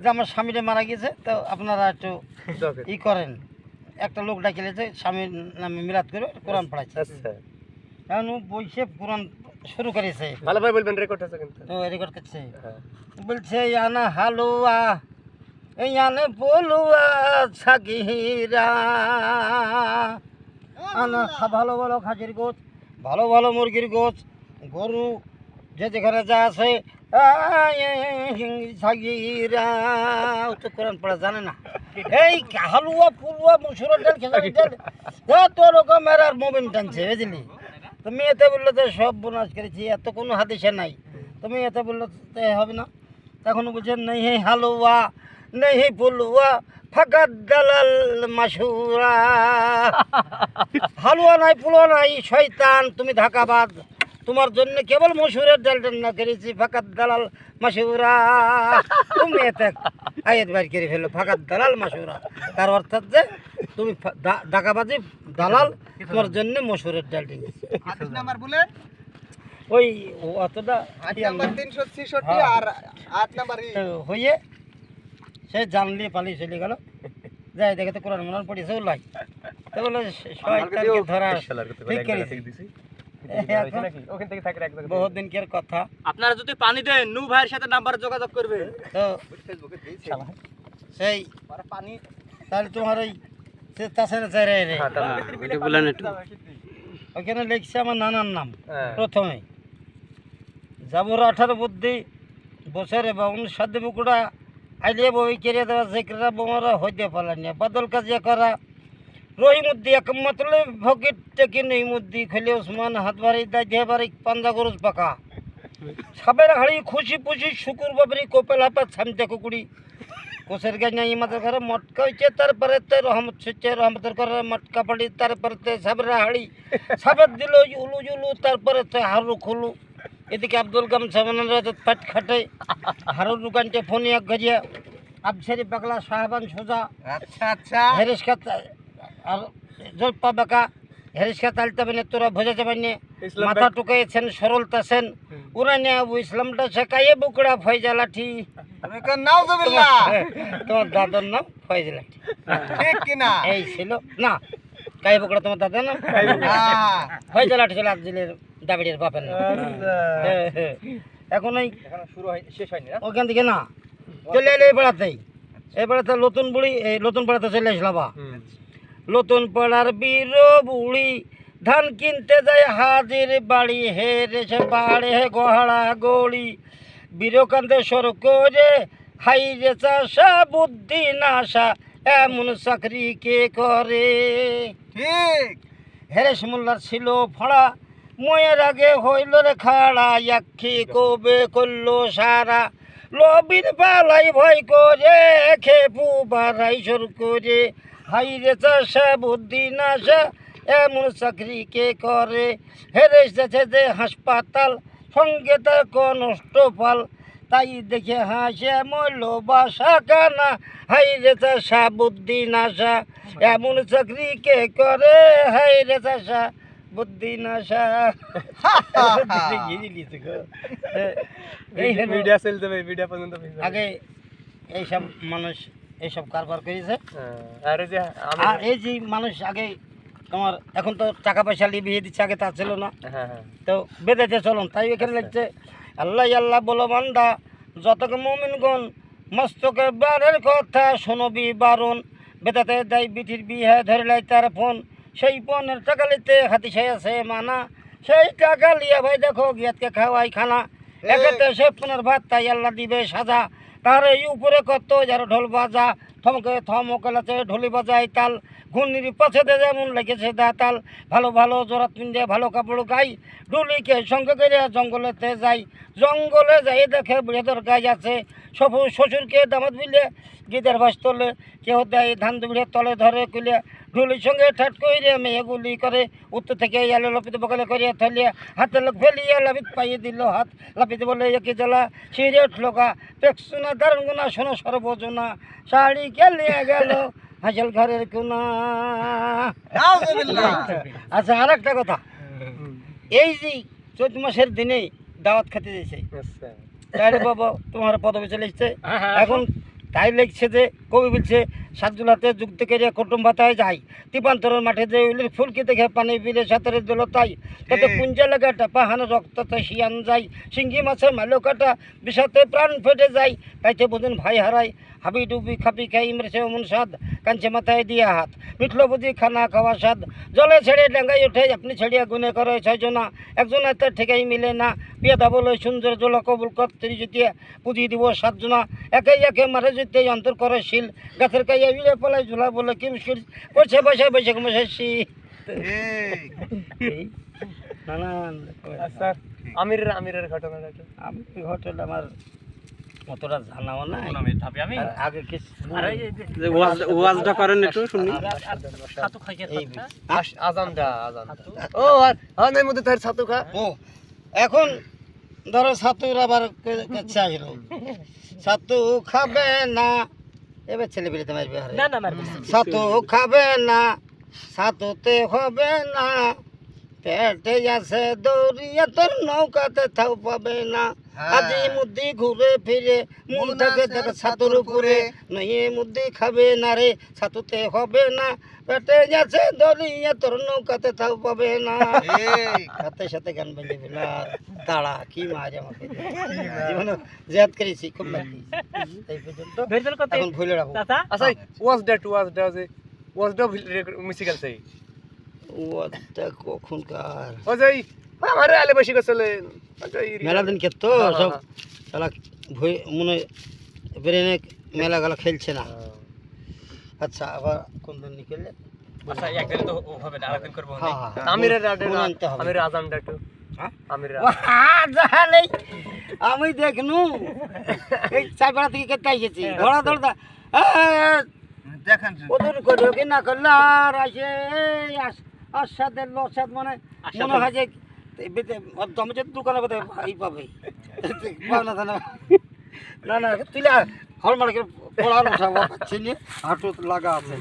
যে আমার স্বামীটা মারা গেছে, তো আপনারা একটু ই করেন, একটা লোক ডাকিলেছে স্বামীর নামে মিলাদ করে কোরআন পড়াচ্ছে। আচ্ছা, এখন ও বইসে কোরআন শুরু করেছে, ভালোভাবে বলবেন, রেকর্ড আছে কিন্তু। তো রেকর্ড করছে, বলছে আনা হালুয়া ইয়ানে বলুয়া ছাগিরা, আনা ভালো ভালো খাসির গোছ, ভালো ভালো মুরগির গোছ, গরু যে যেখানে যা আছে ছাগিরা। ও তো কোরআন পড়া জানে না, এই হালুয়া পুলুয়া মুসুরের ডাল খেসারির ডাল যত রকমের আর মোবিন টানছে, বুঝলি। তুমি এতে বললে তো সব বোনাস করেছি, এত কোনো হাদিসে নাই, তুমি এতে বললে তো হবে না। তখন বলছেন নেই হে হালুয়া নেই হে পুলুয়া ফাকাত দালাল মাসুরা, হালুয়া নাই পুলুয়া নাই শয়তান, তুমি ধাকাবাদ, তোমার জন্য কেবল মসুরের ডাল রান্না করেছি, ফাকাত দালাল মাসুরা। তুমি এতে আয়াত বাইর করে ফেলো, ফাকাত দালাল মাসুরা, তার অর্থাৎ যে তুমি ধাকাবাজি দালাল, তোমার জন্য মসুরের ডাল রেখেছি। হাদিস নাম্বার বলেন, ওই অতটা হাদিস নাম্বার 366 আর 8 নাম্বার হইয়ে সে জানলি পালিয়ে চলে গেল, যাই দেখে তো কোরআন মোরআন পড়েছে ও লাই, তো বলে শয়তানকে ধরা ঠিক করেছে। বহুত দিনকের কথা। আপনারা যদি পানি দেন নু ভাইয়ের সাথে নাম্বার যোগাযোগ করবে, তো সেই পানি তাহলে তোমার ওই তাছাড়া চাইরে ওখানে লিখছে আমার নানার নাম প্রথমে, জাবুর 18 বুদ্ধি বছরে 52 সাধ্য বুকুড়া আইলিয়ে বই কেড়ে দেওয়া জেকরা বোমারা হইতে পারলেন না, বদল কাজিয়া করা রহিমুদ্দি একমাত্রলে ফকির টেকি নহিমুদ্দি খেলে ওসমান হাত বাড়ি দায় দেহ বাড়ি পাঞ্জা গরুজ পাকা সাবের হাড়ি খুশি পুষি শুকুর বাবরি কোপেল হাপা ছামতে কুকুড়ি কোষের গাছ ইমাদের ঘরে মটকা হয়েছে, তারপরে রহমত হচ্ছে রহমতের ঘরে মটকা পড়ি, তারপরে সাবের হাড়ি সাবের দিল উলু জুলু, তারপরে হারু খুলু, এদিকে আব্দুল গাম সামানের পাট খাটে হারুর দোকানটে ফোনিয়া গজিয়া আবসারি পাগলা সাহাবান সোজা। আচ্ছা আচ্ছা, হেরিস খাত আর জলপা বাঁকা হেরিস খাত আলতে পারেন, তোরা বোঝা যাবেন না, মাথা টুকাইছেন সরলতা সেন উড়ানে আবু ইসলামটা শেখাইয়ে বুকড়া ফয়জা লাঠি, নাউজুবিল্লাহ, তোমার দাদার নাম ফয়জা লাঠি, ঠিক কি না? এই ছিল না কাই বুকড়া তোমার দাদার নাম ফয়জা লাঠি ছিল আব্দুলের দাবিড়ের বাপের নাম। এখন এই শুরু হয় শেষ হয়নি না? ওখান থেকে না চলে এলে এই বেড়াতেই, এই বেড়াতে নতুন বুড়ি, এই নতুন পাড়াতে চলে আসলাম। নতুন পাড়ার বীর বুড়ি ধান কিনতে যায় হাজির বাড়ি, হে রেছে বাড়ে হে গোহাড়া গড়ি বীরকান্তে সর করে হাই রে চাষা বুদ্ধি নাশা এমন চাকরি কে করে। ঠিক, হেরেশ মোল্লার ছিল ফড়া ময়ের আগে হইল রে খাড়া, ইয়াক্ষি কবে করলো সারা লবির পালাই ভয় করে খেপু বাড়াই সর করে হাই রে চাষা বুদ্ধি নাশা এমন চাকরি কে করে। হেরেশ যাচ্ছে যে হাসপাতাল সঙ্গে তার নষ্ট ফল, তাই দেখে হাসে মরল বাসা কানা হাই রে চাষা বুদ্ধি নাশা এমন চাকরি কে করে, হাই রে চাষা বুদ্ধি নাশা। আগে এইসব মানুষ এইসব কারবার করেছে, আর এই যে মানুষ আগে তোমার এখন তো টাকা পয়সা নিয়ে বিয়ে দিচ্ছে, আগে তা ছিল না, তো বেঁধেছে চলুন, তাই এখানে লিখছে আল্লাহ আল্লাহ বলো বান্দা যতকে মুমিনগণ মস্তকে বারের কথা শোনবি বারণ, বেদাতে দেয় বিটির বিয়ে ধরে লাই তার ফোন, সেই ফোনের টাকা লিতে হাতি সে আছে মানা, সেই টাকা লিয়া ভাই দেখো গিয়াতকে খাওয়াই খানা, একেতে সে ফোনের ভাত তাই আল্লাহ দিবে সাজা, তার এই উপরে কত যার ঢোল বাজা থমকে থমকলাতে ঢোলি বাজাই তাল, ঘূর্ণির পাশে দে যেমন লেগেছে দাতাল, ভালো ভালো জোরাত পিন্ধে ভালো কাপড় গাই ডুলিকে সঙ্গে করে জঙ্গলেতে যাই, জঙ্গলে যাই দেখে বৃহদর গাছ আছে সবু শ্বশুরকে দামাত বিলে গীতের ভাস তোলে, কেউ দেয় ধান দুবিড়ে তলে ধরে কুলে ঢুলির সঙ্গে ঠাট করে মেয়ে গুলি করে, উত্তর থেকে এলে লপিত বকালে করিয়া থলিয়া হাতে লোক ফেলিয়া লাভিত পাইয়ে দিল হাত, লাপিতে বলে একে জ্বালা সিঁড়ে উঠলো গা পেকসুনা দারুণ গুনা শোনো সর্বজনা শাড়ি খেলিয়া গেল হাসল ঘরের কোনা। আচ্ছা আর একটা কথা, এই যে চৈত মাসের দিনে দাওয়াত খেতে দিয়েছে, তাহলে বাবা তোমার পদবি চলে এসছে, এখন তাই লিখছে যে কবি বলছে সাতজুলাতে যুক্ত করে কুটুম ভাতায় যাই তিপান্তরের মাঠে যে উলির ফুলকি দেখে পানি বিলে সাঁতারের দোলতাই তাতে পুঞ্জা লাগা টাপাহানো রক্ততে শিয়ান যায় সিঙ্গি মাছের মালো কাটা বিষাতে প্রাণ ফেটে যায় তাইতে বুঝুন ভাই হারাই হাবি ডুবি খাপি খাই ইমরেছে অমন স্বাদ কাঞ্চে মাথায় দিয়া হাত মিঠলো বুঝি খানা খাওয়া স্বাদ জলে ছেড়ে ডাঙ্গাই ওঠে আপনি ছেড়িয়া গুনে করে ছয়জনা একজন এত ঠেকাই মিলে না বিয়ে দাবলে সুন্দর জল কবুল করতে যেতে পুঁজি দিব সাতজনা একে একে মারে যেতে অন্তর করে শিল গাছের কাইয়া বিলে পলাই ঝুলা বলে কি মুশকিল করছে বসে বসে মশাইছি ঠিক নানান স্যার আমিরের ঘটনাটা একটু। আমি ঘটনা আমার অতটা জানাও না আর আগে কিছু ওয়াজটা করেন একটু শুনি এই আজানটা ও আর নাই মধ্যে তার ছাতু খা ও এখন ধরো ছাতুর আবার কাছে আসলো ছাতু খাবে না এবার ছেলে পেলে তোমার বিহারে ছাতু খাবে না ছাতুতে হবে না পেটে আছে দৌড়িয়া তোর নৌকাতে থাও পাবে না আজি মুদি ঘুরে ফিরে মন থাকে থাকে ছাতুর উপরে নয়ে মুদি খাবে না রে ছাতুতে হবে না পেটে আছে দৌড়িয়া তোর নৌকাতে থাও পাবে না সাথে সাথে গান বেঁধে ফেলার তাড়া কি মাঝে আমাকে জীবনে জেদ করেছি খুব লাগি এই পর্যন্ত এখন ভুলে রাখো আচ্ছা ওয়াজটা যে ওয়াজটা মিউজিক্যাল চাই ওটা কখনকার ও যাই আমারে আলে বসে গেছলে মেলা দিন কে তো সব শালা মনে ব্রেনে মেলা গেলা খেলছে না আচ্ছা আবার কোন দিন নিকেলে আচ্ছা একদিন তো হবে না আরেকদিন করবো হ্যাঁ হ্যাঁ আমিরের আনতে হবে আমিরের আজানটা একটু হ্যাঁ? আমিরের জাহালেই আমি দেখনু এই চাইপাড়া থেকে কেটে এসেছি ধরা ধরতা দেখেন ওদের করে কি না করলে আর আসে আসাদের লসাদ মানে মনে হয় যে তুমি যে দোকানে কোথায় ভাই পাবে না না তুই হল মার্কেট পড়ানো উঠাবো চিনি হাঁটু লাগা আছে